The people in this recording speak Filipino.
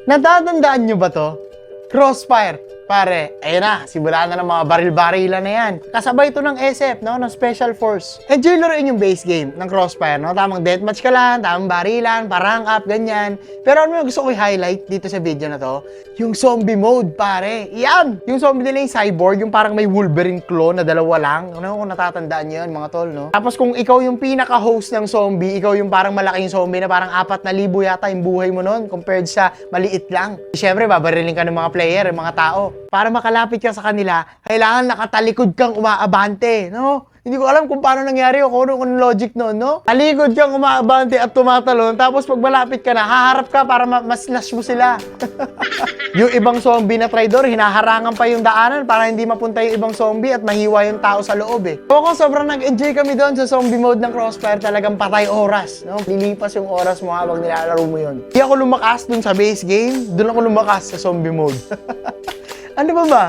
Natatandaan nyo ba to? Crossfire. Pare, ayun na, simula na ng mga baril-barilan na yan. Kasabay ito ng SF, no? Ng Special Force. Enjoy laruin yung base game ng Crossfire, no? Tamang deathmatch ka lang, tamang barilan, parang up, ganyan. Pero ano yung gusto ko i-highlight dito sa video na to? Yung zombie mode, pare. Yan! Yung zombie nila yung cyborg, yung parang may Wolverine claw na dalawa lang. Ano kung natatandaan nyo yun, mga tol, no? Tapos kung ikaw yung pinaka-host ng zombie, ikaw yung parang malaking zombie na parang 4,000 yata yung buhay mo nun compared sa maliit lang. Siyempre, babarilin ka ng mga player, ng mga tao. Para makalapit ka sa kanila, kailangan nakatalikod kang umaabante, no? Hindi ko alam kung paano nangyari o kung anong logic noon, no? Talikod kang umaabante at tumatalon, tapos pag malapit ka na, haharap ka para ma-slash mo sila. Yung ibang zombie na traidor, hinaharangan pa yung daanan para hindi mapunta yung ibang zombie at mahiwa yung tao sa loob, eh. Ako, sobrang nag-enjoy kami doon sa zombie mode ng Crossfire, talagang patay oras, no? Lilipas yung oras mo habang nilalaro mo yun. Hindi ako lumakas dun sa base game, dun ako lumakas sa zombie mode. Ano ba ba?